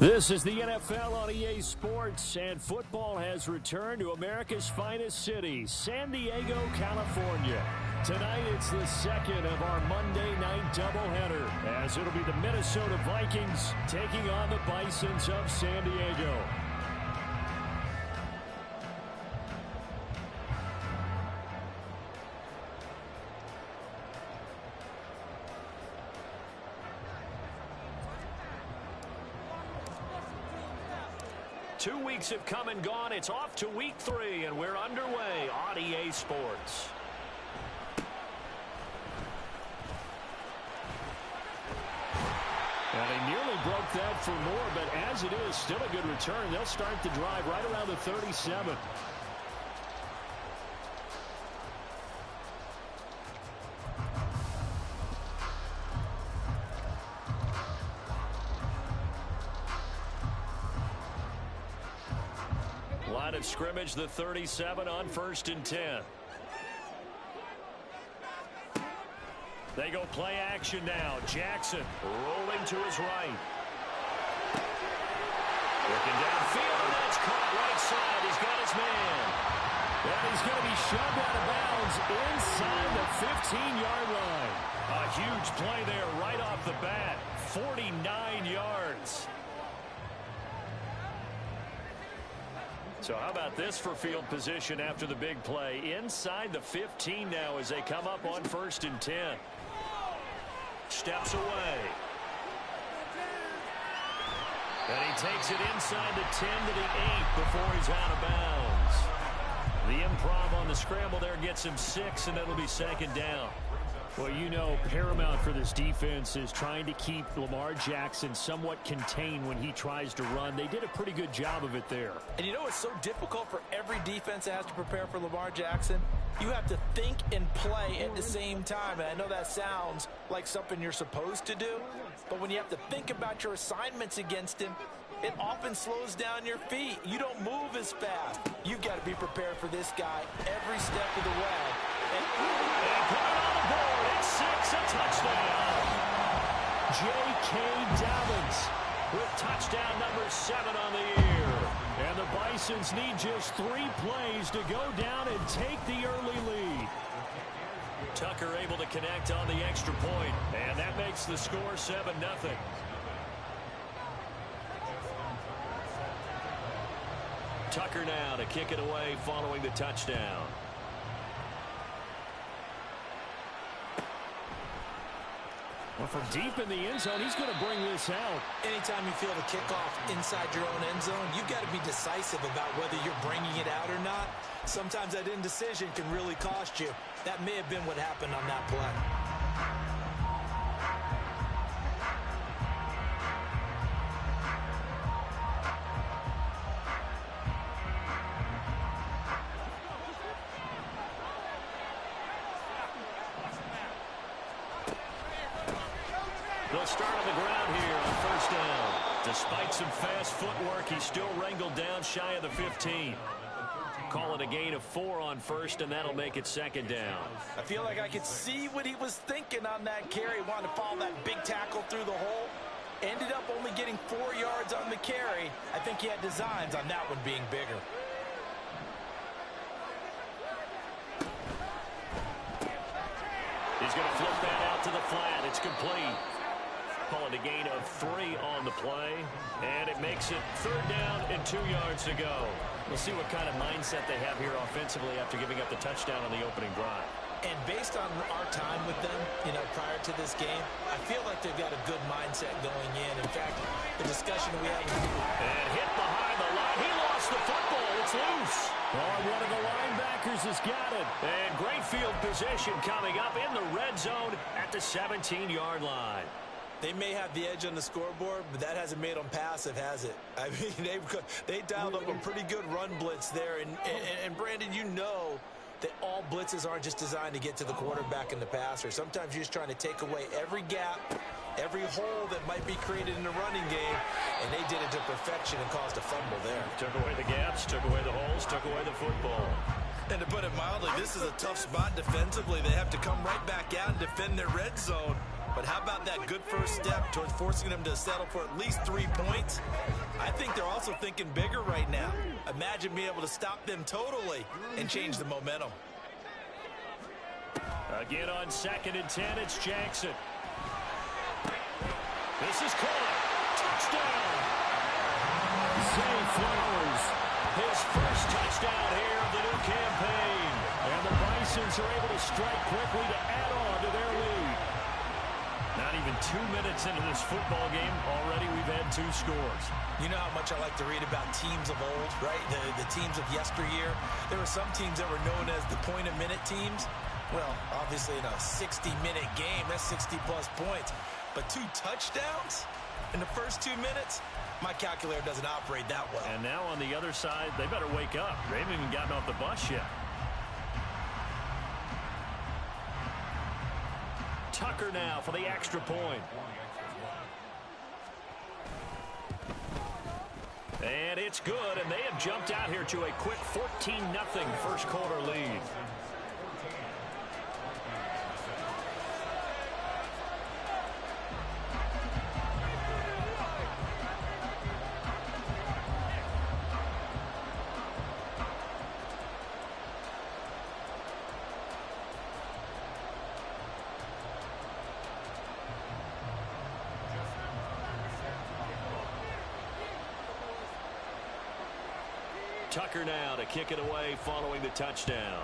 This is the NFL on EA Sports, and football has returned to America's finest city, San Diego, California. Tonight, it's the second of our Monday night doubleheader, as it'll be the Minnesota Vikings taking on the Bisons of San Diego. Two weeks have come and gone. It's off to week 3, and we're underway on EA Sports. Now, they nearly broke that for more, but as it is, still a good return. They'll start the drive right around the 37. Line of scrimmage, the 37 on 1st and 10. They go play action now. Jackson rolling to his right. Looking downfield, and that's caught right side. He's got his man. And he's going to be shoved out of bounds inside the 15-yard line. A huge play there right off the bat. 49 yards. So how about this for field position after the big play? Inside the 15 now as they come up on 1st and 10. Steps away. And he takes it inside the 10 to the 8 before he's out of bounds. The improv on the scramble there gets him 6, and it'll be 2nd down. Well, you know, paramount for this defense is trying to keep Lamar Jackson somewhat contained when he tries to run. They did a pretty good job of it there. And you know it's so difficult for every defense that has to prepare for Lamar Jackson? You have to think and play at the same time. And I know that sounds like something you're supposed to do, but when you have to think about your assignments against him, it often slows down your feet. You don't move as fast. You've got to be prepared for this guy every step of the way. And put it on the board. It's 6, a touchdown. J.K. Dobbins with touchdown number 7 on the year. And the Bisons need just 3 plays to go down and take the early lead. Tucker able to connect on the extra point, and that makes the score 7-0. Tucker now to kick it away following the touchdown. Well, from deep in the end zone, he's going to bring this out. Anytime you feel the kickoff inside your own end zone, you've got to be decisive about whether you're bringing it out or not. Sometimes that indecision can really cost you. That may have been what happened on that play. They'll start on the ground here on 1st down. Despite some fast footwork, he's still wrangled down shy of the 15. Call it a gain of 4 on 1st, and that'll make it 2nd down. I feel like I could see what he was thinking on that carry. Wanted to follow that big tackle through the hole. Ended up only getting 4 yards on the carry. I think he had designs on that one being bigger. He's going to flip that out to the flat. It's complete. Call it a gain of 3 on the play, and it makes it 3rd down and 2 yards to go. We'll see what kind of mindset they have here offensively after giving up the touchdown on the opening drive. And based on our time with them, you know, prior to this game, I feel like they've got a good mindset going in. In fact, the discussion we had... And hit behind the line. He lost the football. It's loose. Oh, one of the linebackers has got it. And great field position coming up in the red zone at the 17-yard line. They may have the edge on the scoreboard, but that hasn't made them passive, has it? I mean, they dialed up a pretty good run blitz there. And Brandon, you know that all blitzes aren't just designed to get to the quarterback and the passer. Sometimes you're just trying to take away every gap, every hole that might be created in the running game, and they did it to perfection and caused a fumble there. Took away the gaps, took away the holes, took away the football. And to put it mildly, this is a tough spot defensively. They have to come right back out and defend their red zone. But how about that good first step towards forcing them to settle for at least 3 points? I think they're also thinking bigger right now. Imagine being able to stop them totally and change the momentum. Again on 2nd and 10, it's Jackson. This is caught. Touchdown. Zay Flowers, his first touchdown here of the new campaign. And the Bisons are able to strike quickly to add on to their lead. Not even 2 minutes into this football game, already we've had 2 scores. You know how much I like to read about teams of old, right? The teams of yesteryear. There were some teams that were known as the point-a-minute teams. Well, obviously in a 60-minute game, that's 60-plus points. But 2 touchdowns in the first 2 minutes? My calculator doesn't operate that well. And now on the other side, they better wake up. They haven't even gotten off the bus yet. Tucker now for the extra point. And it's good, and they have jumped out here to a quick 14-0 first quarter lead. Tucker now to kick it away following the touchdown.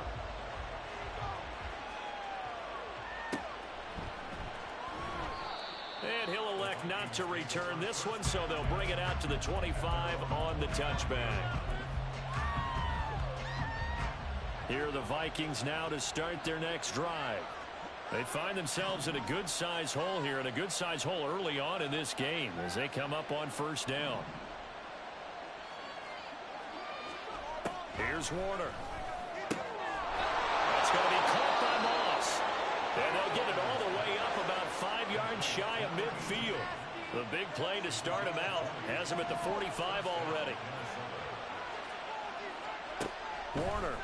And he'll elect not to return this one, so they'll bring it out to the 25 on the touchback. Here are the Vikings now to start their next drive. They find themselves in a good-sized hole here, and a good-sized hole early on in this game as they come up on first down. Here's Warner. That's going to be caught by Moss. And they'll get it all the way up about 5 yards shy of midfield. The big play to start him out has him at the 45 already. Warner.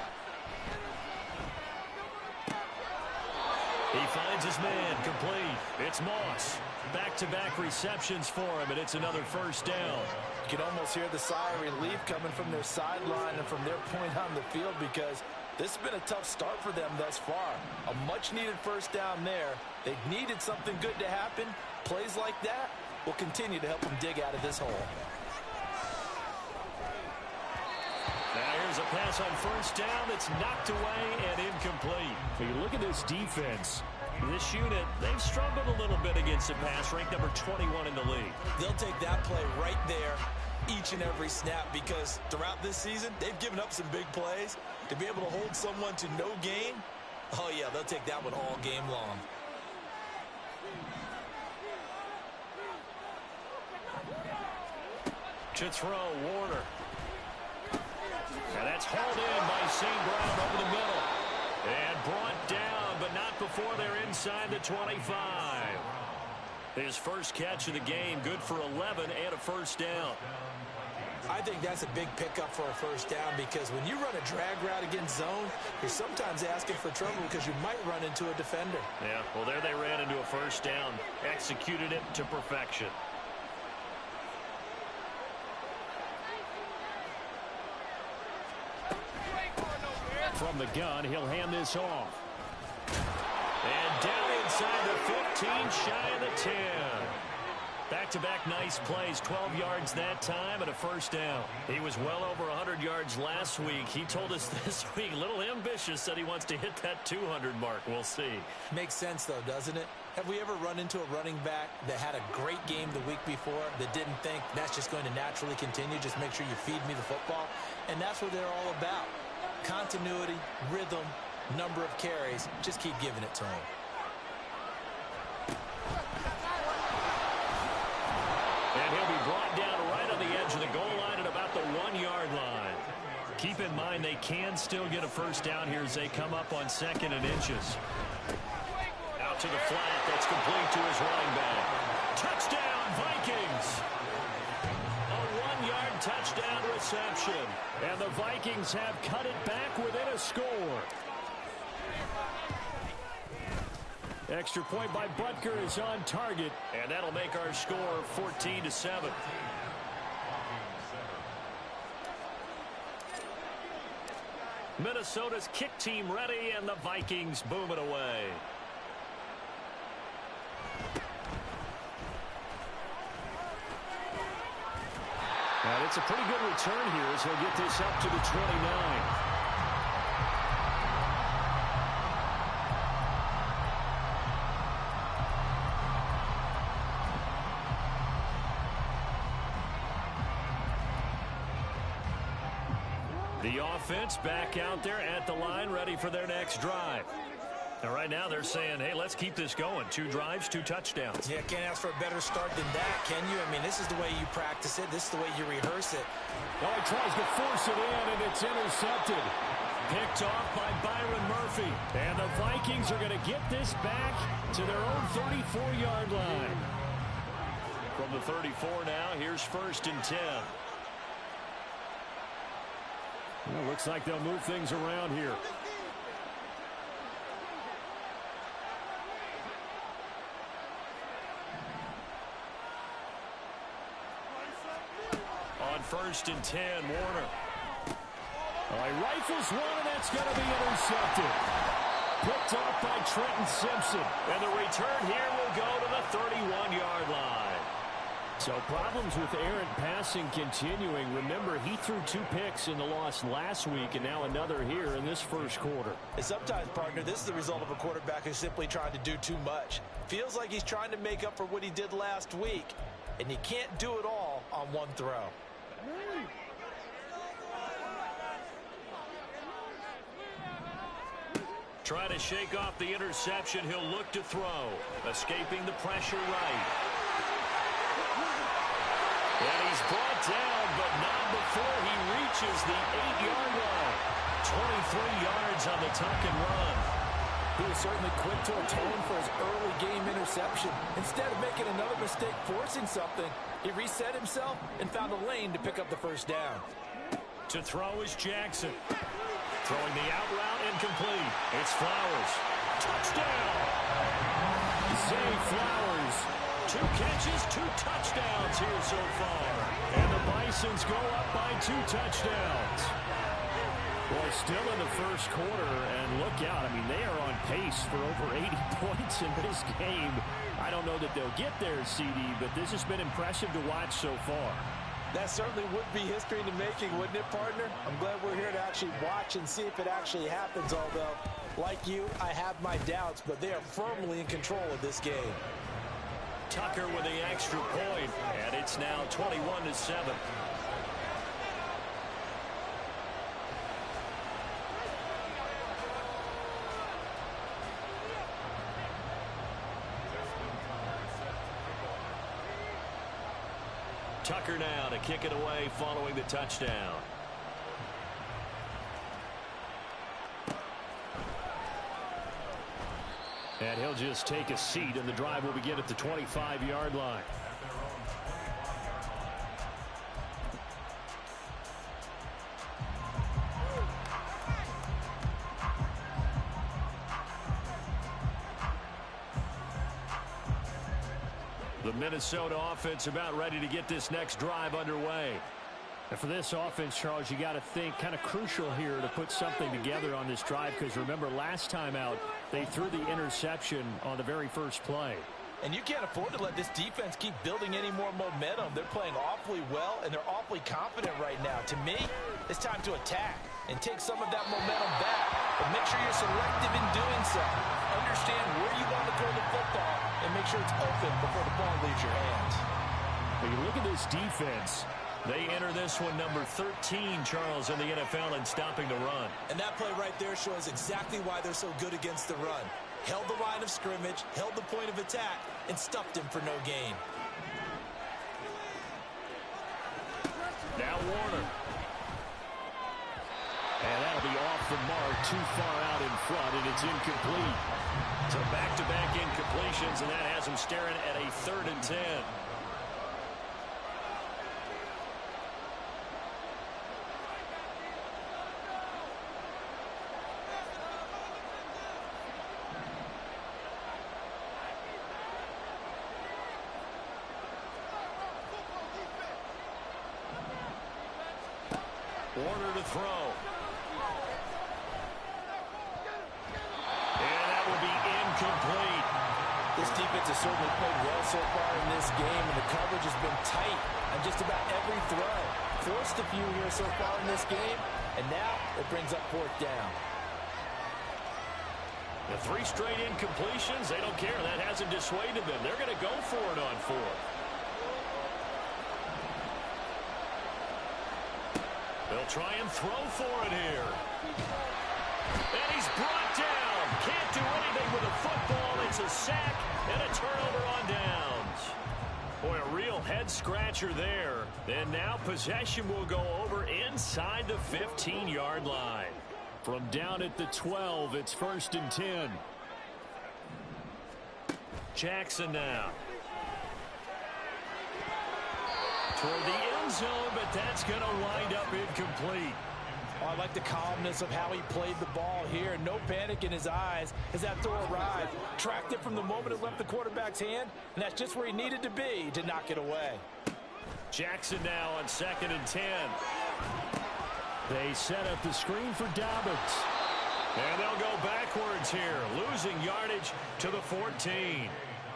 He finds his man complete. It's Moss. Back-to-back receptions for him, and it's another first down. You can almost hear the sigh of relief coming from their sideline and from their point on the field because this has been a tough start for them thus far. A much-needed first down there. They've needed something good to happen. Plays like that will continue to help them dig out of this hole. Now here's a pass on first down that's knocked away and incomplete. When you look at this defense, this unit, they've struggled a little bit against the pass, ranked number 21 in the league. They'll take that play right there each and every snap because throughout this season, they've given up some big plays. To be able to hold someone to no gain, oh yeah, they'll take that one all game long. To throw, Warner. And that's hauled in by St. Brown over the middle. And brought down, but not before they're inside the 25. His first catch of the game, good for 11 and a first down. I think that's a big pickup for a first down because when you run a drag route against zone, you're sometimes asking for trouble because you might run into a defender. Yeah, well, there they ran into a first down. Executed it to perfection. From the gun, he'll hand this off. And down inside the 15, shy of the 10. Back-to-back nice plays, 12 yards that time and a first down. He was well over 100 yards last week. He told us this week, a little ambitious, said he wants to hit that 200 mark. We'll see. Makes sense, though, doesn't it? Have we ever run into a running back that had a great game the week before that didn't think that's just going to naturally continue, just make sure you feed me the football? And that's what they're all about. Continuity, rhythm, number of carries. Just keep giving it to him. And he'll be brought down right on the edge of the goal line at about the 1-yard line. Keep in mind they can still get a first down here as they come up on 2nd and inches. Out to the flat. That's complete to his running back. Touchdown, Vikings! A 1-yard touchdown reception. And the Vikings have cut it back within a score. Extra point by Butker is on target, and that'll make our score 14-7. Minnesota's kick team ready, and the Vikings boom it away. And it's a pretty good return here as he'll get this up to the 29. The offense back out there at the line, ready for their next drive. And right now they're saying, hey, let's keep this going. 2 drives, 2 touchdowns. Yeah, can't ask for a better start than that, can you? I mean, this is the way you practice it. This is the way you rehearse it. Oh, he tries to force it in, and it's intercepted. Picked off by Byron Murphy. And the Vikings are going to get this back to their own 34-yard line. From the 34 now, here's 1st and 10. Well, looks like they'll move things around here. On 1st and 10, Warner. He rifles one, and that's going to be intercepted. Picked off by Trenton Simpson. And the return here will go to the 31-yard line. So problems with errant passing continuing. Remember, he threw 2 picks in the loss last week, and now another here in this first quarter. And sometimes, partner, this is the result of a quarterback who's simply trying to do too much. Feels like he's trying to make up for what he did last week, and you can't do it all on one throw. Try to shake off the interception. He'll look to throw. Escaping the pressure right. And he's brought down, but not before he reaches the 8-yard line. 23 yards on the tuck and run. He was certainly quick to atone for his early game interception. Instead of making another mistake forcing something, he reset himself and found a lane to pick up the first down. To throw is Jackson. Throwing the out route incomplete. It's Flowers. Touchdown! Zay Flowers. 2 catches, 2 touchdowns here so far. And the Bisons go up by 2 touchdowns. Well, still in the first quarter, and look out. I mean, they are on pace for over 80 points in this game. I don't know that they'll get there, CD, but this has been impressive to watch so far. That certainly would be history in the making, wouldn't it, partner? I'm glad we're here to actually watch and see if it actually happens, although, like you, I have my doubts, but they are firmly in control of this game. Tucker with the extra point, and it's now 21-7. Tucker now to kick it away following the touchdown. And he'll just take a seat, and the drive will begin at the 25-yard line. The Minnesota offense about ready to get this next drive underway. And for this offense, Charles, you got to think kind of crucial here to put something together on this drive, because remember, last time out, they threw the interception on the very first play. And you can't afford to let this defense keep building any more momentum. They're playing awfully well, and they're awfully confident right now. To me, it's time to attack and take some of that momentum back. But make sure you're selective in doing so. Understand where you want to throw the football and make sure it's open before the ball leaves your hands. When you look at this defense, they enter this one number 13, Charles, in the NFL in stopping the run. And that play right there shows exactly why they're so good against the run. Held the line of scrimmage, held the point of attack, and stuffed him for no gain. Now Warner. And that'll be off the mark, too far out in front, and it's incomplete. So back-to-back incompletions, and that has them staring at a 3rd and 10. Warner to throw. And that will be incomplete. This defense has certainly played well so far in this game, and the coverage has been tight on just about every throw. Forced a few here so far in this game, and now it brings up fourth down. The 3 straight incompletions, they don't care. That hasn't dissuaded them. They're going to go for it on 4th. They'll try and throw for it here. And he's brought down. Can't do anything with a football. It's a sack and a turnover on downs. Boy, a real head-scratcher there. And now possession will go over inside the 15-yard line. From down at the 12, it's 1st and 10. Jackson now. Toward the end zone, but that's going to wind up incomplete. Oh, I like the calmness of how he played the ball here. No panic in his eyes as that throw arrived. Tracked it from the moment it left the quarterback's hand, and that's just where he needed to be to knock it away. Jackson now on 2nd and 10. They set up the screen for Dobbins. And they'll go backwards here, losing yardage to the 14.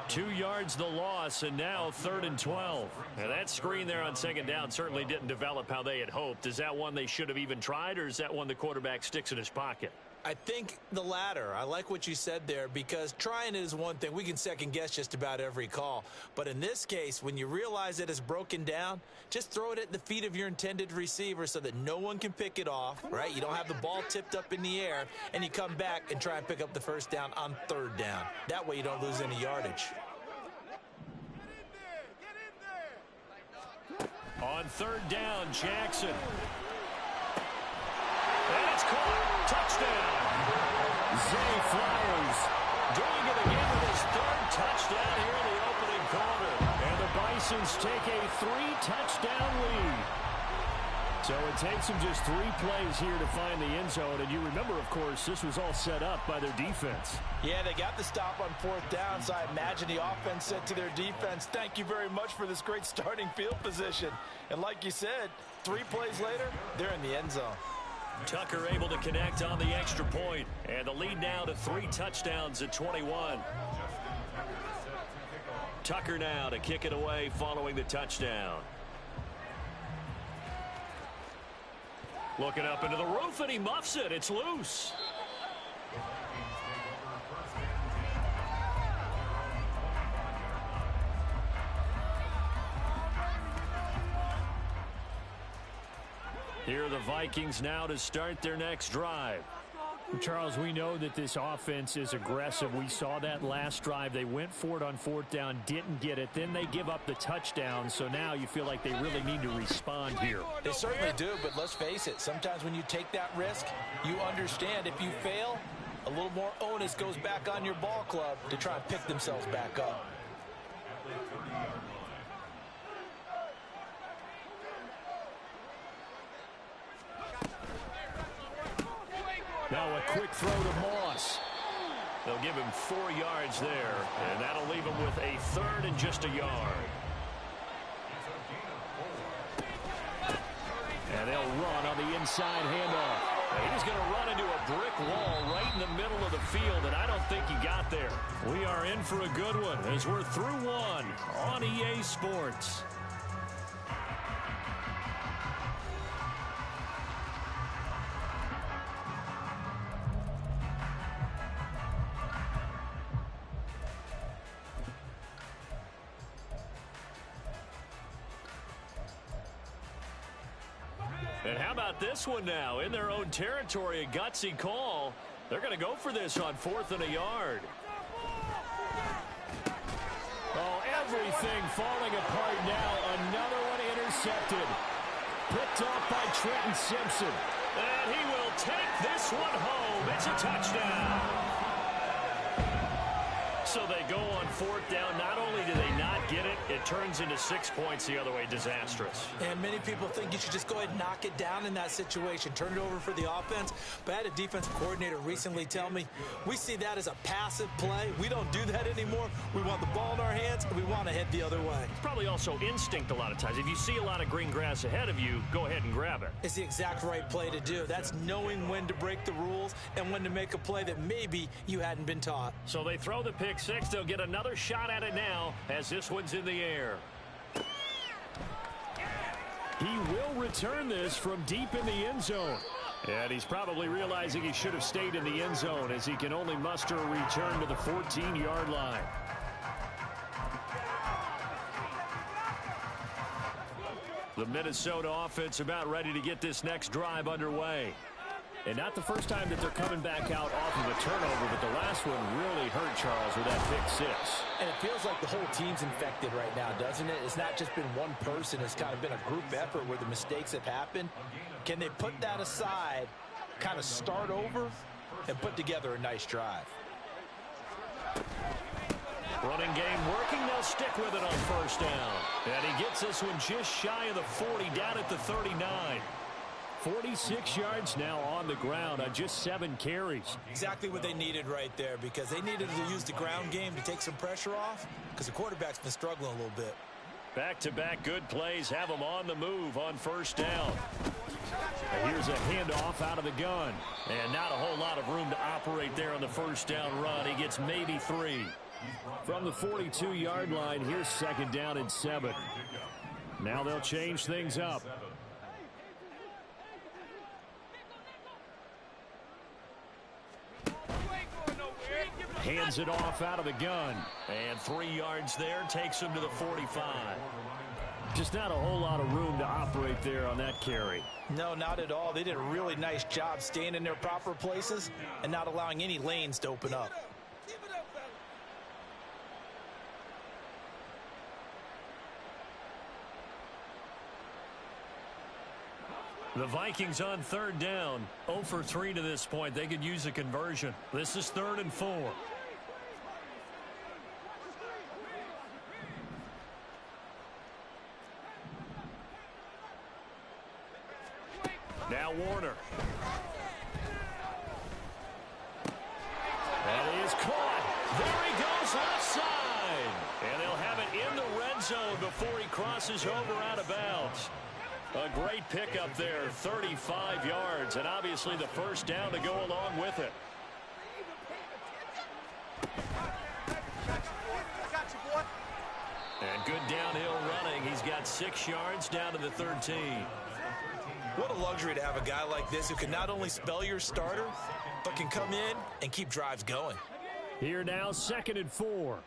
2 yards the loss, and now 3rd and 12. And that screen there on 2nd down certainly didn't develop how they had hoped. Is that one they should have even tried, or is that one the quarterback sticks in his pocket? I think the latter. I like what you said there, because trying it is one thing. We can second guess just about every call. But in this case, when you realize it is broken down, just throw it at the feet of your intended receiver so that no one can pick it off, right? You don't have the ball tipped up in the air, and you come back and try and pick up the 1st down on 3rd down. That way you don't lose any yardage. On 3rd down, Jackson. And it's caught. Touchdown. Zay Flowers doing it again with his 3rd touchdown here in the opening quarter. And the Bisons take a 3-touchdown lead. So it takes them just 3 plays here to find the end zone. And you remember, of course, this was all set up by their defense. Yeah, they got the stop on 4th down, so I imagine the offense said to their defense, thank you very much for this great starting field position. And like you said, 3 plays later, they're in the end zone. Tucker able to connect on the extra point. And the lead now to 3 touchdowns at 21. Tucker now to kick it away following the touchdown. Looking up into the roof, and he muffs it. It's loose. Here are the Vikings now to start their next drive. Charles, we know that this offense is aggressive. We saw that last drive. They went for it on 4th down, didn't get it. Then they give up the touchdown. So now you feel like they really need to respond here. They certainly do, but let's face it. Sometimes when you take that risk, you understand if you fail, a little more onus goes back on your ball club to try and pick themselves back up. Now a quick throw to Moss. They'll give him 4 yards there, and that'll leave him with a 3rd and just a yard. And they'll run on the inside handoff. And he's going to run into a brick wall right in the middle of the field, and I don't think he got there. We are in for a good one as we're through 1 on EA Sports. And how about this one now? In their own territory, a gutsy call. They're going to go for this on 4th and a yard. Oh, everything falling apart now. Another one intercepted. Picked off by Trenton Simpson. And he will take this one home. It's a touchdown. So they go on fourth down. Not only do they not get it, it turns into 6 points the other way. Disastrous. And many people think you should just go ahead and knock it down in that situation. Turn it over for the offense. But I had a defensive coordinator recently tell me, we see that as a passive play. We don't do that anymore. We want the ball in our hands, and we want to head the other way. It's probably also instinct a lot of times. If you see a lot of green grass ahead of you, go ahead and grab it. It's the exact right play to do. That's knowing when to break the rules and when to make a play that maybe you hadn't been taught. So they throw the pick six. They'll get another shot at it now as this one's in the air. He will return this from deep in the end zone. And he's probably realizing he should have stayed in the end zone as he can only muster a return to the 14-yard line. The Minnesota offense about ready to get this next drive underway. And not the first time that they're coming back out off of a turnover, but the last one really hurt Charles with that pick six. And it feels like the whole team's infected right now, doesn't it? It's not just been one person. It's kind of been a group effort where the mistakes have happened. Can they put that aside, kind of start over, and put together a nice drive? Running game working. They'll stick with it on first down. And he gets this one just shy of the 40, down at the 39. 46 yards now on the ground on just 7 carries. Exactly what they needed right there, because they needed to use the ground game to take some pressure off, because the quarterback's been struggling a little bit. Back-to-back good plays have him on the move on first down. And here's a handoff out of the gun. And not a whole lot of room to operate there on the first down run. He gets maybe 3. From the 42-yard line, here's second down and 7. Now they'll change things up. Hands it off out of the gun. And 3 yards there, takes him to the 45. Just not a whole lot of room to operate there on that carry. No, not at all. They did a really nice job staying in their proper places and not allowing any lanes to open up. The Vikings on third down. 0 for 3 to this point. They could use a conversion. This is 3rd and 4. Now Warner. That is caught. There he goes offside. And they'll have it in the red zone before he crosses over out of bounds. A great pickup there, 35 yards, and obviously the first down to go along with it. And good downhill running. He's got 6 yards down to the 13. What a luxury to have a guy like this who can not only spell your starter, but can come in and keep drives going. Here now, 2nd and 4.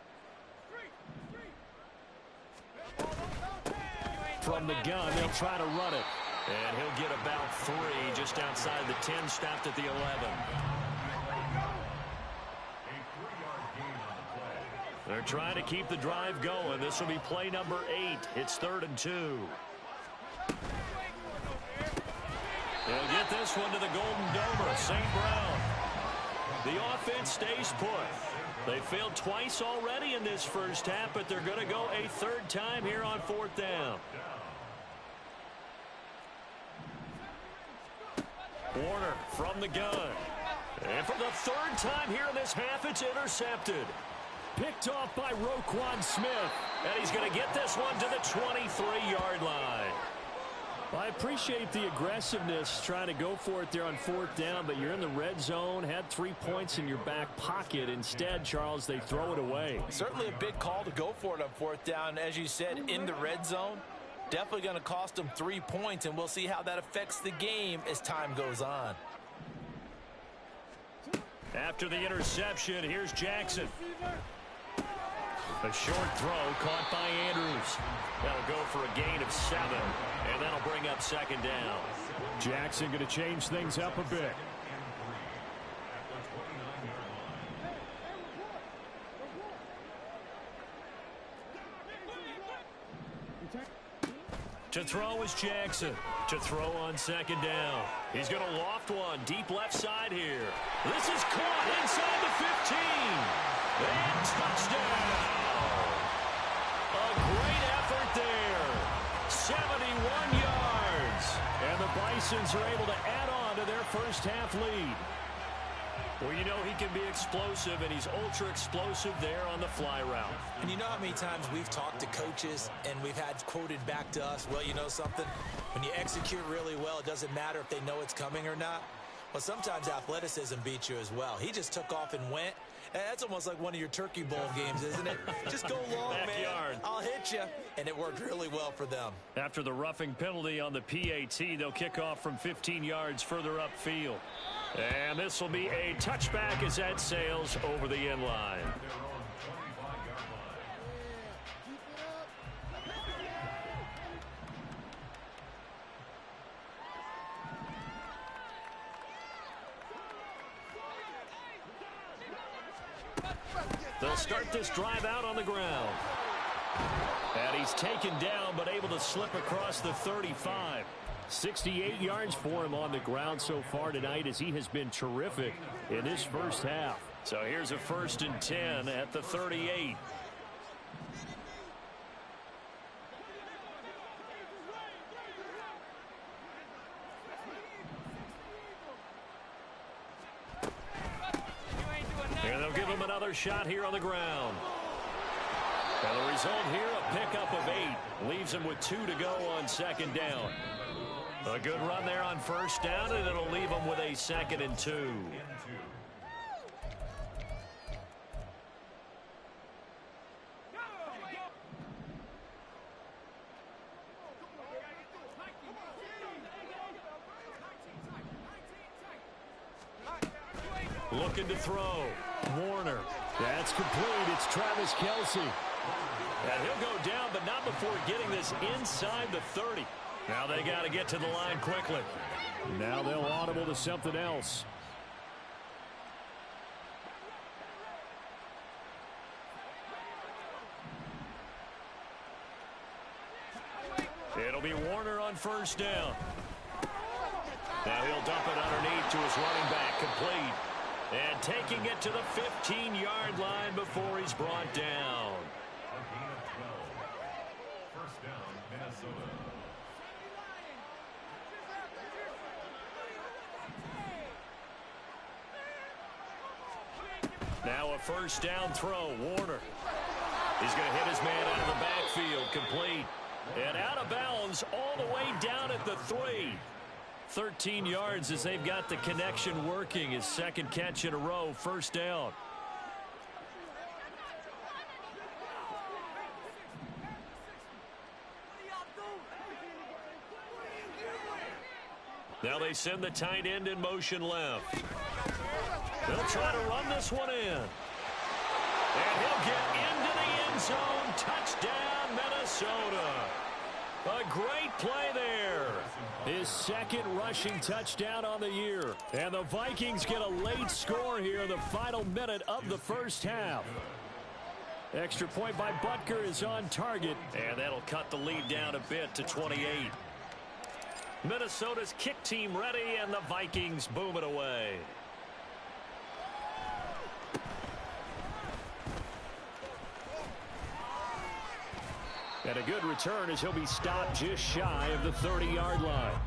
From the gun, they'll try to run it. And he'll get about 3 just outside the 10, stopped at the 11. They're trying to keep the drive going. This will be play number 8. It's 3rd and 2. They'll get this one to the Golden Domer, St. Brown. The offense stays put. They failed twice already in this first half, but they're going to go a 3rd time here on 4th down. Warner from the gun. And for the 3rd time here in this half, it's intercepted. Picked off by Roquan Smith. And he's going to get this one to the 23-yard line. I appreciate the aggressiveness trying to go for it there on 4th down, but you're in the red zone, had 3 points in your back pocket. Instead, Charles, they throw it away. Certainly a big call to go for it on 4th down. As you said, in the red zone, definitely going to cost them 3 points, and we'll see how that affects the game as time goes on. After the interception, here's Jackson. A short throw caught by Andrews. That'll go for a gain of 7, and that'll bring up 2nd down. Jackson going to change things up a bit. To throw is Jackson. To throw on 2nd down. He's going to loft one deep left side here. This is caught inside the 15. And touchdown! A great effort there. 71 yards. And the Bisons are able to add on to their first half lead. Well, you know he can be explosive, and he's ultra-explosive there on the fly route. And you know how many times we've talked to coaches and we've had quoted back to us, well, you know something? When you execute really well, it doesn't matter if they know it's coming or not. Well, sometimes athleticism beats you as well. He just took off and went. And that's almost like one of your Turkey Bowl games, isn't it? Just go long, Backyard. man. I'll hit you. And it worked really well for them. After the roughing penalty on the PAT, they'll kick off from 15 yards further upfield. And this will be a touchback as that sails over the end line. They'll start this drive out on the ground. And he's taken down, but able to slip across the 35. 68 yards for him on the ground so far tonight, as he has been terrific in this first half. So here's a 1st and 10 at the 38. And they'll give him another shot here on the ground. And the result here, a pickup of 8. Leaves him with 2 to go on 2nd down. A good run there on 1st down, and it'll leave him with a 2nd and 2. Looking to throw. Warner. That's complete. It's Travis Kelce. And he'll go down, but not before getting this inside the 30. Now they got to get to the line quickly. Now they'll audible to something else. It'll be Warner on 1st down. Now he'll dump it underneath to his running back, complete. And taking it to the 15-yard line before he's brought down. Now a 1st down throw. Warner. He's going to hit his man out of the backfield. Complete. And out of bounds all the way down at the 3. 13 yards as they've got the connection working. His 2nd catch in a row. 1st down. Now they send the tight end in motion left. They'll try to run this one in. And he'll get into the end zone. Touchdown, Minnesota. A great play there. His 2nd rushing touchdown on the year. And the Vikings get a late score here in the final minute of the first half. Extra point by Butker is on target. And that'll cut the lead down a bit to 28. Minnesota's kick team ready, and the Vikings boom it away. And a good return as he'll be stopped just shy of the 30-yard line.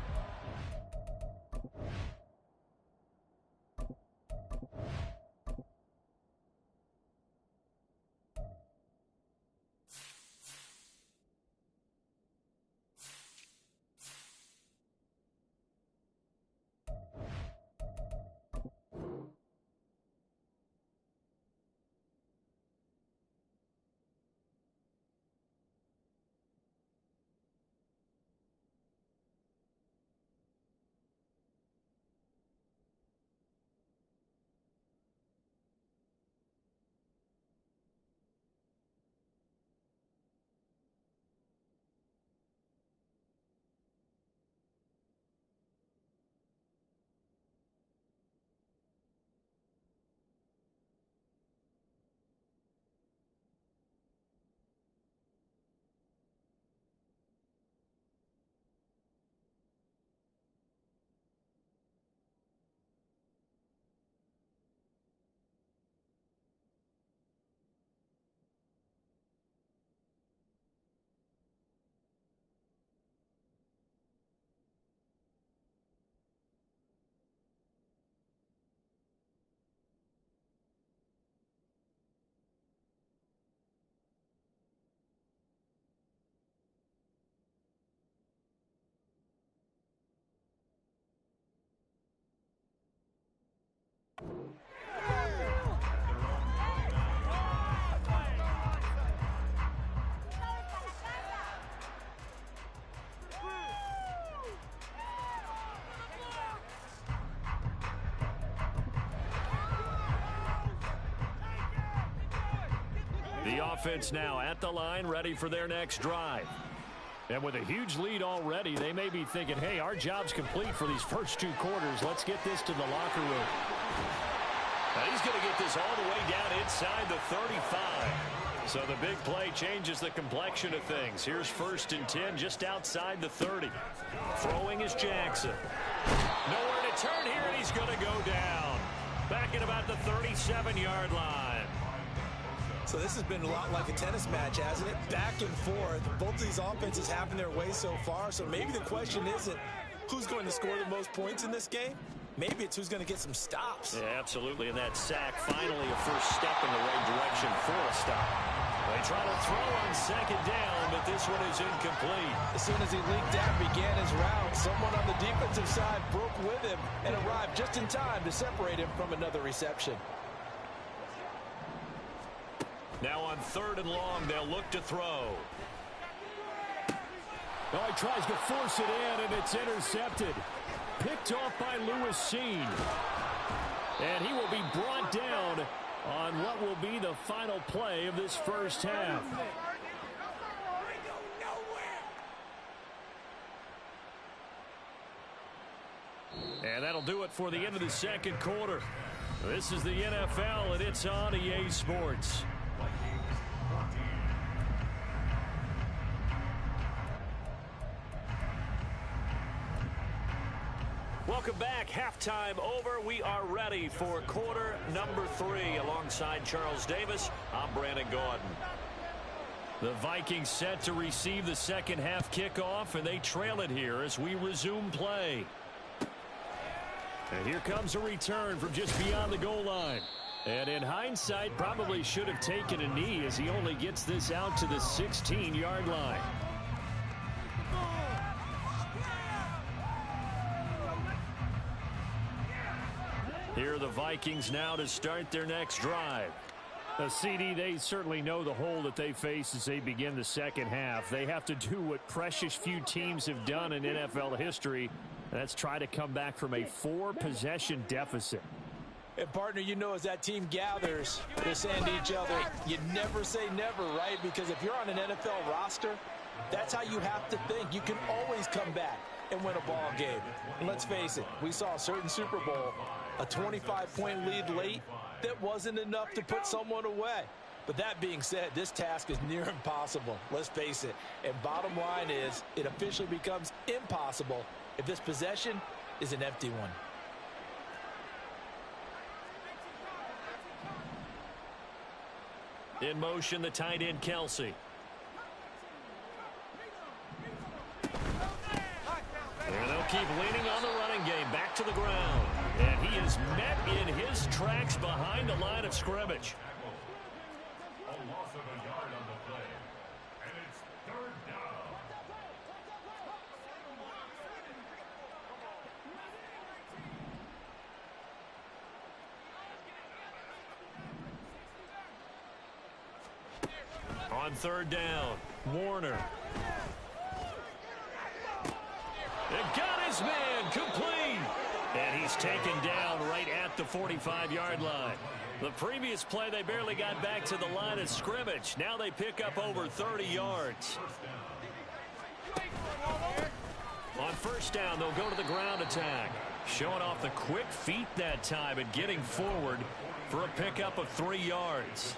The offense now at the line, ready for their next drive. And with a huge lead already, they may be thinking, hey, our job's complete for these first 2 quarters. Let's get this to the locker room. Now he's going to get this all the way down inside the 35. So the big play changes the complexion of things. Here's 1st and 10 just outside the 30. Throwing is Jackson. Nowhere to turn here, and he's going to go down. Back at about the 37-yard line. So this has been a lot like a tennis match, hasn't it? Back and forth. Both of these offenses having their way so far. So maybe the question isn't who's going to score the most points in this game. Maybe it's who's going to get some stops. Yeah, absolutely. And that sack, finally a first step in the right direction for a stop. They try to throw on 2nd down, but this one is incomplete. As soon as he leaked out, began his route, someone on the defensive side broke with him and arrived just in time to separate him from another reception. Now on 3rd and long, they'll look to throw. Oh, he tries to force it in, and it's intercepted. Picked off by Lewis Seen. And he will be brought down on what will be the final play of this first half. And that'll do it for the end of the 2nd quarter. This is the NFL, and it's on EA Sports. Welcome back. Halftime over. We are ready for quarter number 3. Alongside Charles Davis, I'm Brandon Gaudin. The Vikings set to receive the second half kickoff, and they trail it here as we resume play. And here comes a return from just beyond the goal line. And in hindsight, probably should have taken a knee as he only gets this out to the 16-yard line. Here are the Vikings now to start their next drive. The CD, they certainly know the hole that they face as they begin the second half. They have to do what precious few teams have done in NFL history, and that's try to come back from a 4-possession deficit. And, partner, you know, as that team gathers, they're saying to each other, you never say never, right? Because if you're on an NFL roster, that's how you have to think. You can always come back and win a ball game. And let's face it, we saw a certain Super Bowl, a 25-point lead late, that wasn't enough to put someone away. But that being said, this task is near impossible. Let's face it. And bottom line is, it officially becomes impossible if this possession is an empty one. In motion, the tight end, Kelsey. And they'll keep leaning on the running game. Back to the ground. And he is met in his tracks behind the line of scrimmage. A loss of a yard on the play. And it's 3rd down. On 3rd down, Warner. It got his man complete. And he's taken down right at the 45-yard line. The previous play, they barely got back to the line of scrimmage. Now they pick up over 30 yards. On 1st down, they'll go to the ground attack. Showing off the quick feet that time and getting forward for a pickup of 3 yards.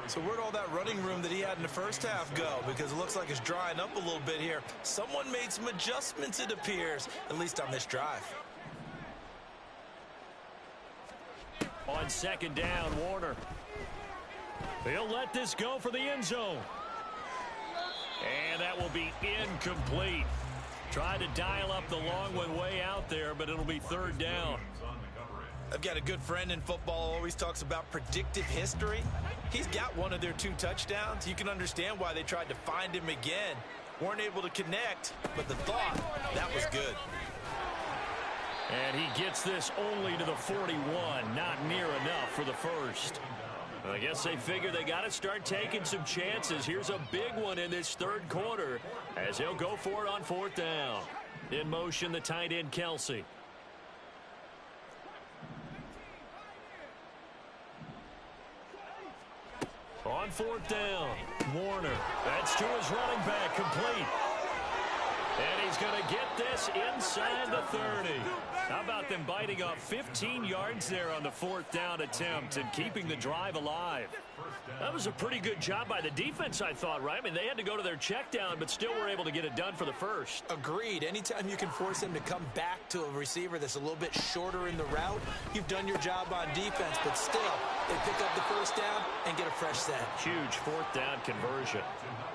So where'd all that running room that he had in the first half go? Because it looks like it's drying up a little bit here. Someone made some adjustments, it appears, at least on this drive. On 2nd down, Warner. They'll let this go for the end zone. And that will be incomplete. Tried to dial up the long one way out there, but it'll be 3rd down. I've got a good friend in football who always talks about predictive history. He's got one of their 2 touchdowns. You can understand why they tried to find him again. Weren't able to connect, but the thought, that was good. And he gets this only to the 41. Not near enough for the first. I guess they figure they got to start taking some chances. Here's a big one in this 3rd quarter as he'll go for it on 4th down. In motion, the tight end, Kelsey. On fourth down. Warner. That's to his running back. Complete. And he's going to get this inside the 30. How about them biting off 15 yards there on the fourth down attempt and keeping the drive alive? That was a pretty good job by the defense, I thought, right? I mean, they had to go to their check down, but still were able to get it done for the first. Agreed. Anytime you can force them to come back to a receiver that's a little bit shorter in the route, you've done your job on defense, but still, they pick up the first down and get a fresh set. Huge fourth down conversion.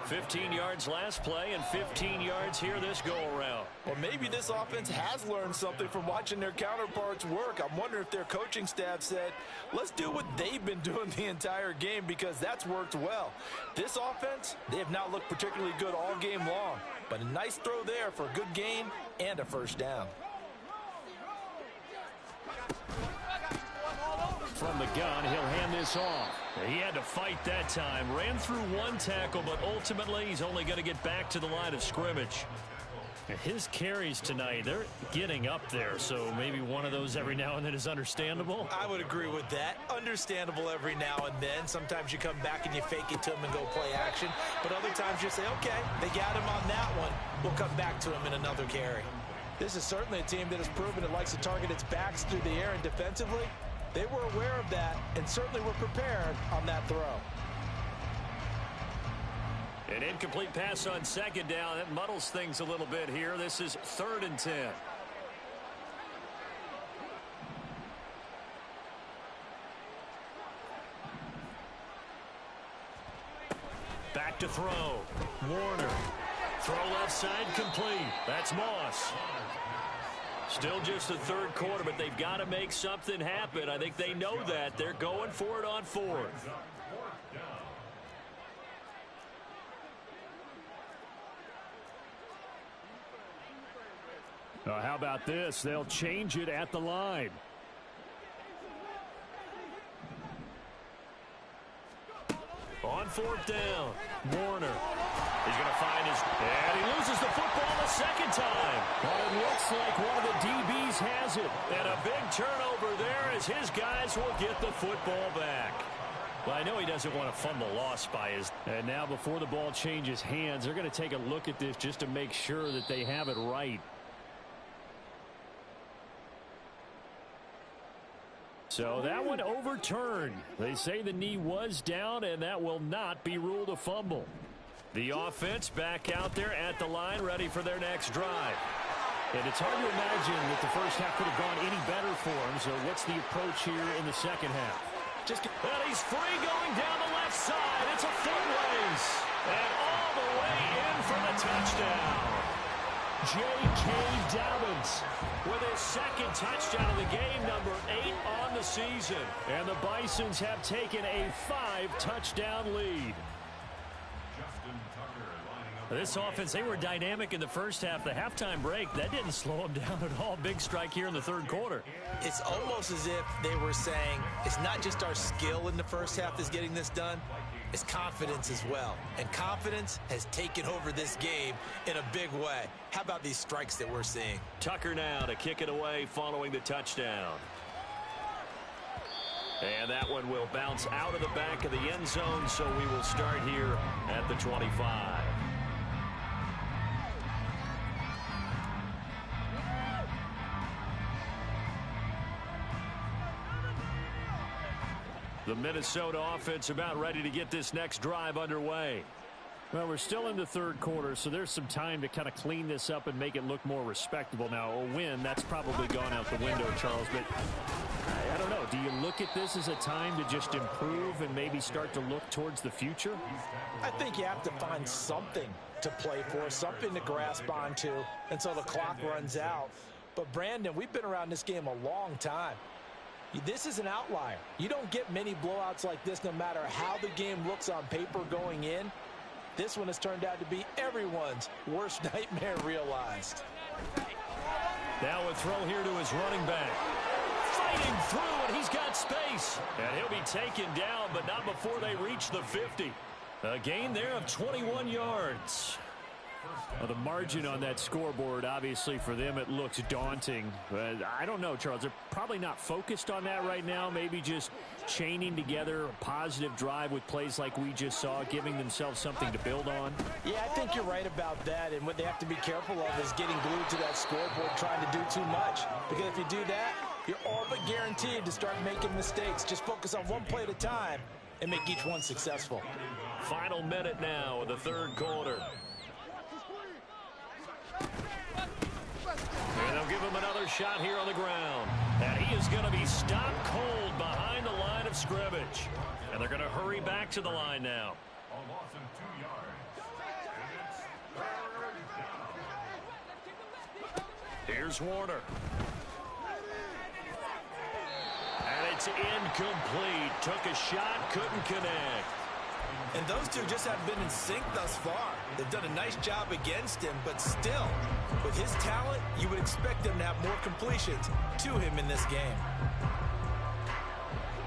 15 yards last play and 15 yards here this go-around. Well, maybe this offense has learned something from watching their counterparts work. I'm wondering if their coaching staff said, let's do what they've been doing the entire game because that's worked well. This offense, they have not looked particularly good all game long, but a nice throw there for a good gain and a first down. From the gun, he'll hand this off. He had to fight that time. Ran through one tackle, but ultimately he's only going to get back to the line of scrimmage. His carries tonight, they're getting up there, so maybe one of those every now and then is understandable. I would agree with that. Understandable every now and then. Sometimes you come back and you fake it to him and go play action. But other times you say, okay, they got him on that one. We'll come back to him in another carry. This is certainly a team that has proven it likes to target its backs through the air and defensively. They were aware of that and certainly were prepared on that throw. An incomplete pass on second down. That muddles things a little bit here. This is 3rd and 10. Back to throw. Warner. Throw left side complete. That's Moss. Still just the third quarter, but they've got to make something happen. I think they know that. They're going for it on 4th. How about this? They'll change it at the line. On 4th down, Warner. He's going to find his... And he loses the football the second time. But it looks like one of the DBs has it. And a big turnover there as his guys will get the football back. Well, I know he doesn't want to fumble loss by his... And now before the ball changes hands, they're going to take a look at this just to make sure that they have it right. So that one overturned. They say the knee was down, and that will not be ruled a fumble. The offense back out there at the line, ready for their next drive. And it's hard to imagine that the first half could have gone any better for him. So what's the approach here in the second half? And he's free going down the left side. It's a foot race. And all the way in for the touchdown. J.K. Dobbins with his second touchdown of the game, number 8 on the season. And the Bisons have taken a 5-touchdown lead. This offense, they were dynamic in the first half. The halftime break, that didn't slow them down at all. Big strike here in the third quarter. It's almost as if they were saying, it's not just our skill in the first half that's getting this done, it's confidence as well. And confidence has taken over this game in a big way. How about these strikes that we're seeing? Tucker now to kick it away following the touchdown. And that one will bounce out of the back of the end zone, so we will start here at the 25. The Minnesota offense about ready to get this next drive underway. Well, we're still in the third quarter, so there's some time to kind of clean this up and make it look more respectable. Now, a win, that's probably gone out the window, Charles, but I don't know. Do you look at this as a time to just improve and maybe start to look towards the future? I think you have to find something to play for, something to grasp onto until the clock runs out. But, Brandon, we've been around this game a long time. This is an outlier. You don't get many blowouts like this no matter how the game looks on paper going in. This one has turned out to be everyone's worst nightmare realized. Now a throw here to his running back. Fighting through, and he's got space. And he'll be taken down, but not before they reach the 50. A gain there of 21 yards. Well, the margin on that scoreboard, obviously for them it looks daunting. But I don't know, Charles. They're probably not focused on that right now. Maybe just chaining together a positive drive with plays like we just saw, giving themselves something to build on. Yeah, I think you're right about that. And what they have to be careful of is getting glued to that scoreboard, trying to do too much. Because if you do that, you're all but guaranteed to start making mistakes. Just focus on one play at a time and make each one successful. Final minute now of the third quarter. And they'll give him another shot here on the ground. And he is going to be stopped cold behind the line of scrimmage. And they're going to hurry back to the line now. A loss of 2 yards. And it's third down. Here's Warner. And it's incomplete. Took a shot, couldn't connect. And those two just haven't been in sync thus far. They've done a nice job against him, but still, with his talent, you would expect him to have more completions to him in this game.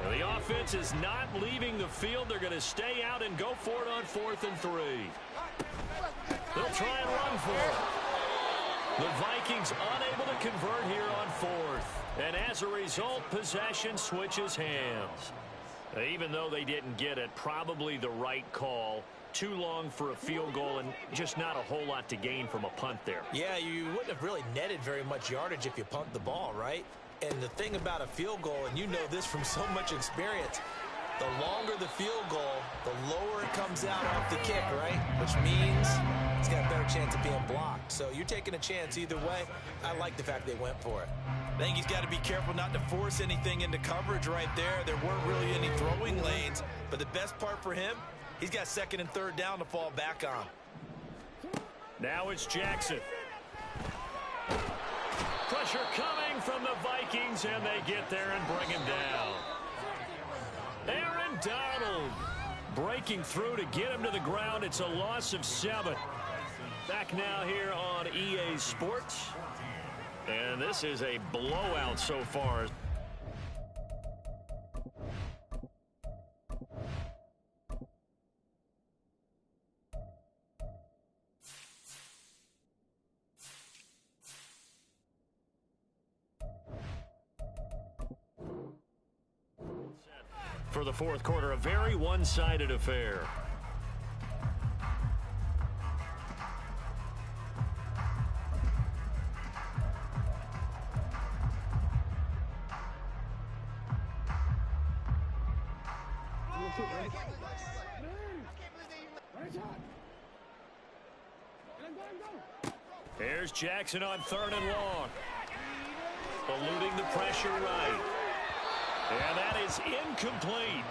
Well, the offense is not leaving the field. They're going to stay out and go for it on 4th and 3. They'll try and run for it. The Vikings unable to convert here on 4th. And as a result, possession switches hands. Even though they didn't get it, probably the right call. Too long for a field goal and just not a whole lot to gain from a punt there. Yeah, you wouldn't have really netted very much yardage if you pumped the ball, right? And the thing about a field goal, and you know this from so much experience, the longer the field goal, the lower it comes out off the kick, right? Which means it's got a better chance of being blocked. So you're taking a chance either way. I like the fact they went for it. I think he's got to be careful not to force anything into coverage right there. There weren't really any throwing lanes. But the best part for him, he's got 2nd and 3rd down to fall back on. Now it's Jackson. Pressure coming from the Vikings, and they get there and bring him down. Aaron Donald breaking through to get him to the ground. It's a loss of 7. Back now here on EA Sports. And this is a blowout so far. For the 4th quarter, a very one-sided affair. Here's Jackson on 3rd and long. Eluding the pressure right. And that is incomplete.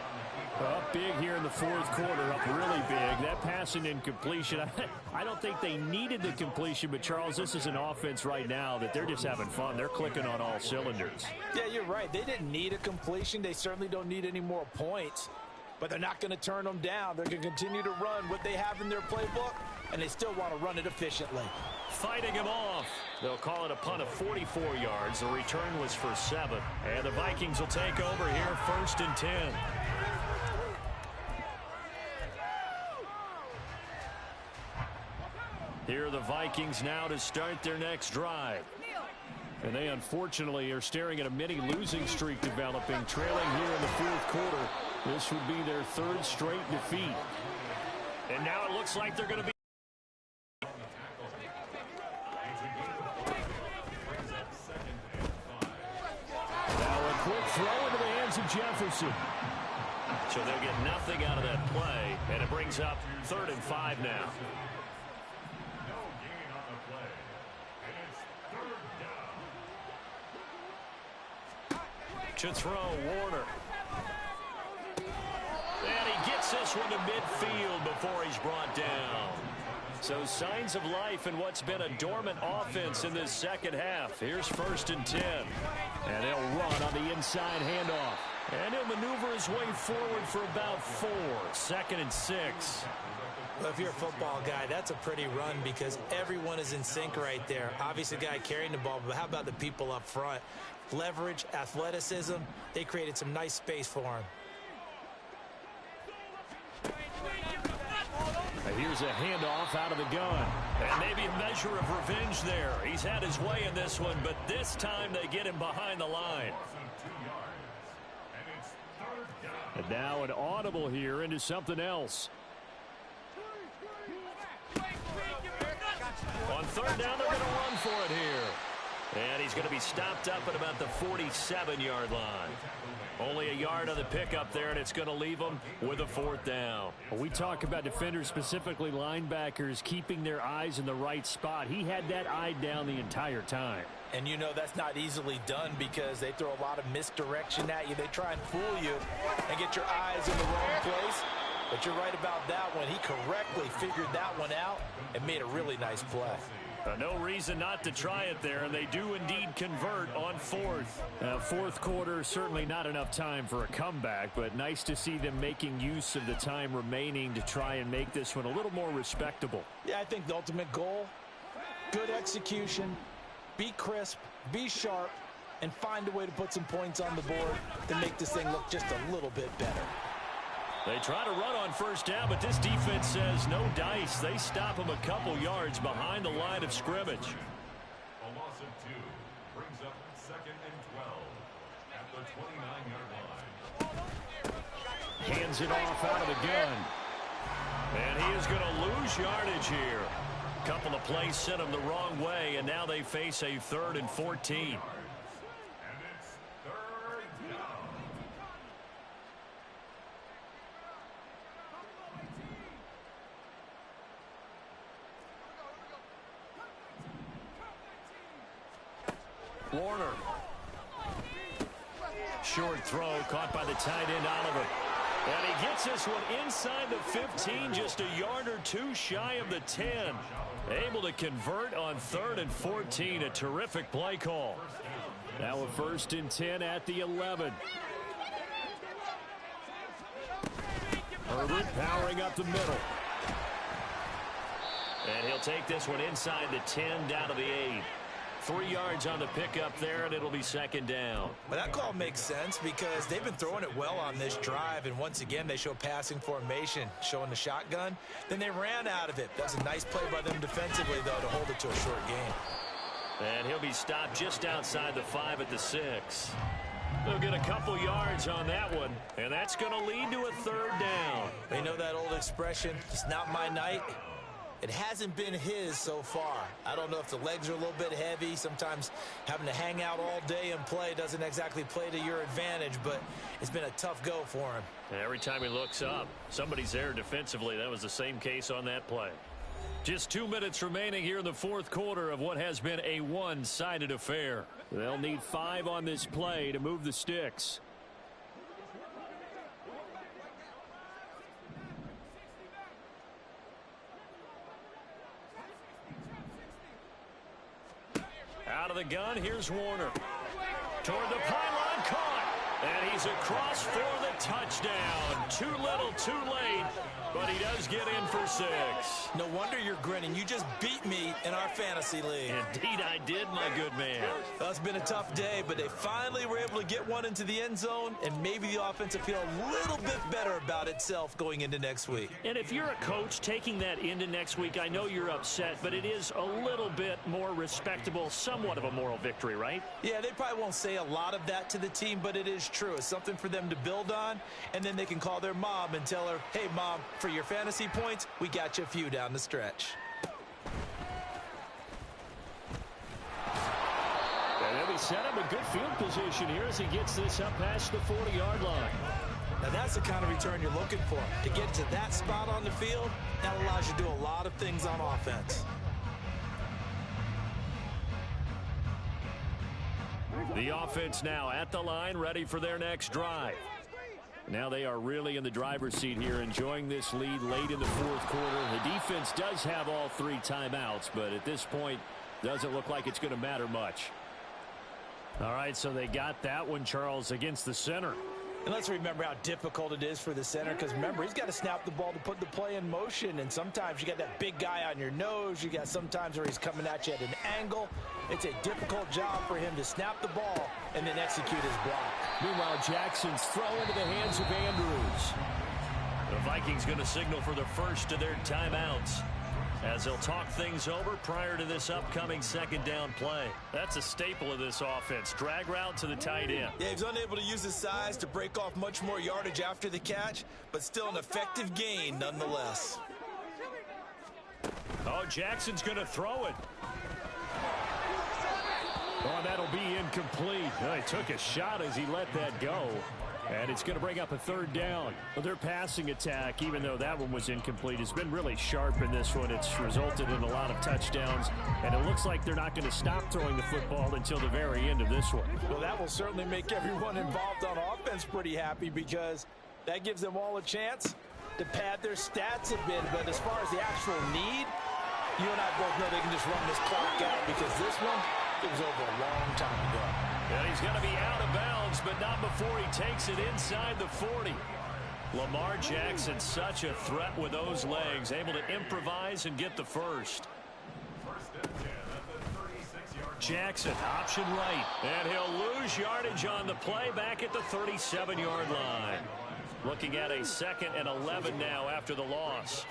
Up big here in the 4th quarter, up really big. That passing incompletion, I don't think they needed the completion, but Charles, this is an offense right now that they're just having fun. They're clicking on all cylinders. Yeah, you're right. They didn't need a completion. They certainly don't need any more points. But they're not going to turn them down. They're going to continue to run what they have in their playbook, and they still want to run it efficiently. Fighting him off. They'll call it a punt of 44 yards. The return was for 7. And the Vikings will take over here 1st and 10. Here are the Vikings now to start their next drive. And they unfortunately are staring at a mini losing streak developing, trailing here in the 4th quarter. This would be their 3rd straight defeat. And now it looks like they're going to be. Now a quick throw into the hands of Jefferson. So they'll get nothing out of that play, and it brings up 3rd and 5 now. No gain on the play. And it's 3rd down. To throw, Warner. And he gets this one to midfield before he's brought down. So signs of life in what's been a dormant offense in this 2nd half. Here's 1st and 10. And they'll run on the inside handoff. And he'll maneuver his way forward for about 4. 2nd and 6. Well, if you're a football guy, that's a pretty run because everyone is in sync right there. Obviously, the guy carrying the ball, but how about the people up front? Leverage, athleticism, they created some nice space for him. And here's a handoff out of the gun. And maybe a measure of revenge there. He's had his way in this one, but this time they get him behind the line. And now an audible here into something else. On third down, they're going to run for it here. And he's going to be stopped up at about the 47-yard line. Only a yard on the pickup there, and it's going to leave them with a fourth down. Well, we talk about defenders, specifically linebackers, keeping their eyes in the right spot. He had that eye down the entire time. And you know that's not easily done because they throw a lot of misdirection at you. They try and fool you and get your eyes in the wrong place. But you're right about that one. He correctly figured that one out and made a really nice play. No reason not to try it there, and they do indeed convert on fourth. Fourth quarter, certainly not enough time for a comeback, but nice to see them making use of the time remaining to try and make this one a little more respectable. Yeah, I think the ultimate goal, good execution, be crisp, be sharp, and find a way to put some points on the board to make this thing look just a little bit better. They try to run on first down, but this defense says no dice. They stop him a couple yards behind the line of scrimmage. A loss of 2 brings up 2nd and 12 at the 29-yard line. Hands it off out of the gun. And he is going to lose yardage here. Couple of plays sent him the wrong way, and now they face a 3rd and 14. Warner. Short throw caught by the tight end Oliver. And he gets this one inside the 15, just a yard or two shy of the 10. Able to convert on 3rd and 14. A terrific play call. Now a 1st and 10 at the 11. Herbert powering up the middle. And he'll take this one inside the 10 down to the 8. 3 yards on the pickup there, and it'll be 2nd down. But that call makes sense because they've been throwing it well on this drive, and once again they show passing formation, showing the shotgun. Then they ran out of it. That was a nice play by them defensively, though, to hold it to a short game. And he'll be stopped just outside the 5 at the 6. They'll get a couple yards on that one, and that's going to lead to a 3rd down. They know that old expression, it's not my night. It hasn't been his so far. I don't know if the legs are a little bit heavy. Sometimes having to hang out all day and play doesn't exactly play to your advantage, but it's been a tough go for him. Every time he looks up, somebody's there defensively. That was the same case on that play. Just 2 minutes remaining here in the 4th quarter of what has been a one-sided affair. They'll need 5 on this play to move the sticks. Out of the gun, here's Warner. Toward the pylon, caught. And he's across for the touchdown. Too little, too late. But he does get in for 6. No wonder you're grinning. You just beat me in our fantasy league. Indeed I did, my good man. Well, it's been a tough day, but they finally were able to get one into the end zone, and maybe the offense will feel a little bit better about itself going into next week. And if you're a coach taking that into next week, I know you're upset, but it is a little bit more respectable, somewhat of a moral victory, right? Yeah, they probably won't say a lot of that to the team, but it is true. It's something for them to build on, and then they can call their mom and tell her, hey, Mom, for your fantasy points, we got you a few down the stretch. And then we set up a good field position here as he gets this up past the 40-yard line. Now that's the kind of return you're looking for. To get to that spot on the field, that allows you to do a lot of things on offense. The offense now at the line, ready for their next drive. Now they are really in the driver's seat here, enjoying this lead late in the 4th quarter. The defense does have all 3 timeouts, but at this point, doesn't look like it's going to matter much. All right, so they got that one, Charles, against the center. And let's remember how difficult it is for the center, because remember, he's got to snap the ball to put the play in motion, and sometimes you got that big guy on your nose. You got sometimes where he's coming at you at an angle. It's a difficult job for him to snap the ball and then execute his block. Meanwhile, Jackson's throw into the hands of Andrews. The Vikings going to signal for the first of their timeouts as they'll talk things over prior to this upcoming second down play. That's a staple of this offense. Drag route to the tight end. Yeah, he's unable to use his size to break off much more yardage after the catch, but still an effective gain nonetheless. Oh, Jackson's going to throw it. Oh, that'll be incomplete. Oh, he took a shot as he let that go. And it's going to bring up a third down. Well, their passing attack, even though that one was incomplete, has been really sharp in this one. It's resulted in a lot of touchdowns, and it looks like they're not going to stop throwing the football until the very end of this one. Well, that will certainly make everyone involved on offense pretty happy because that gives them all a chance to pad their stats a bit. But as far as the actual need, you and I both know they can just run this clock out because this one, it was over a long time ago. And he's going to be out of bounds, but not before he takes it inside the 40. Lamar Jackson, such a threat with those legs, able to improvise and get the first. Jackson, option right, and he'll lose yardage on the play back at the 37-yard line. Looking at a 2nd and 11 now after the loss.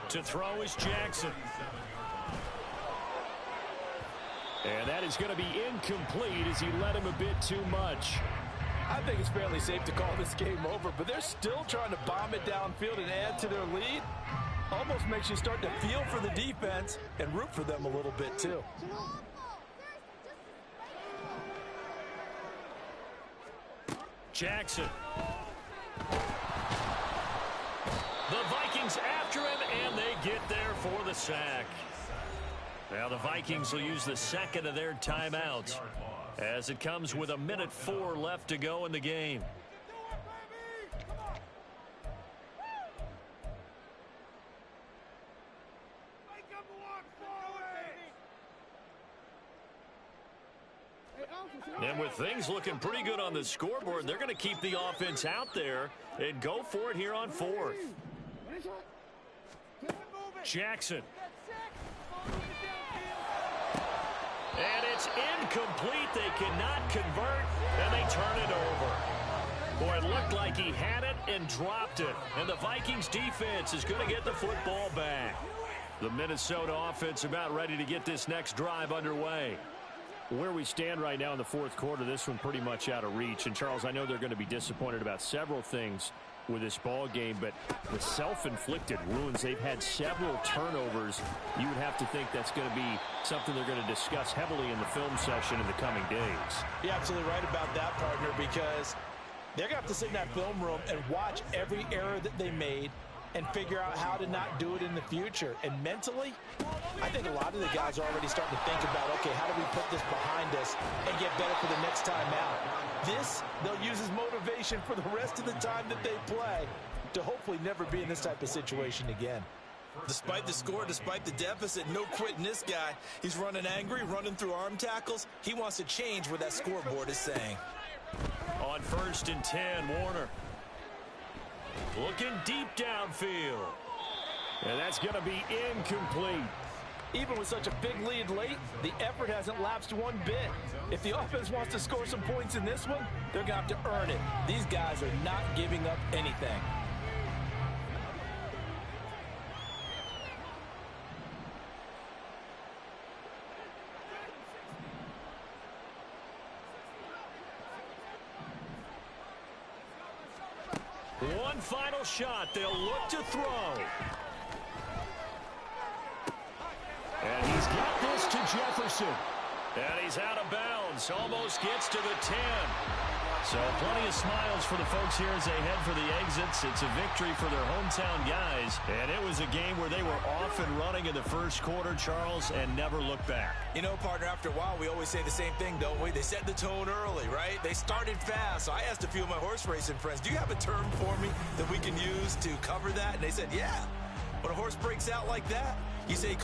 To throw is Jackson. And that is going to be incomplete as he led him a bit too much. I think it's fairly safe to call this game over, but they're still trying to bomb it downfield and add to their lead. Almost makes you start to feel for the defense and root for them a little bit too. Jackson. The Vikings after him, and they get there for the sack. Now the Vikings will use the second of their timeouts as it comes with 1:04 left to go in the game. And with things looking pretty good on the scoreboard, they're going to keep the offense out there and go for it here on 4th. Jackson. And it's incomplete. They cannot convert, and they turn it over. Boy, it looked like he had it and dropped it. And the Vikings defense is going to get the football back. The Minnesota offense about ready to get this next drive underway. Where we stand right now in the 4th quarter, this one pretty much out of reach. And, Charles, I know they're going to be disappointed about several things with this ball game, but the self-inflicted wounds, they've had several turnovers. You would have to think that's going to be something they're going to discuss heavily in the film session in the coming days. You're absolutely right about that, partner, because they're going to have to sit in that film room and watch every error that they made and figure out how to not do it in the future. And mentally, I think a lot of the guys are already starting to think about, okay, how do we put this behind us and get better for the next time out? This, they'll use as motivation for the rest of the time that they play to hopefully never be in this type of situation again. Despite the score, despite the deficit, no quitting this guy. He's running angry, running through arm tackles. He wants to change what that scoreboard is saying. On 1st and 10, Warner. Looking deep downfield. And that's going to be incomplete. Even with such a big lead late, the effort hasn't lapsed one bit. If the offense wants to score some points in this one, they're going to have to earn it. These guys are not giving up anything. One final shot. They'll look to throw. And he's got this to Jefferson. And he's out of bounds. Almost gets to the 10. So plenty of smiles for the folks here as they head for the exits. It's a victory for their hometown guys. And it was a game where they were off and running in the first quarter, Charles, and never looked back. You know, partner, after a while, we always say the same thing, don't we? They set the tone early, right? They started fast. So I asked a few of my horse racing friends, do you have a term for me that we can use to cover that? And they said, yeah. When a horse breaks out like that, you say...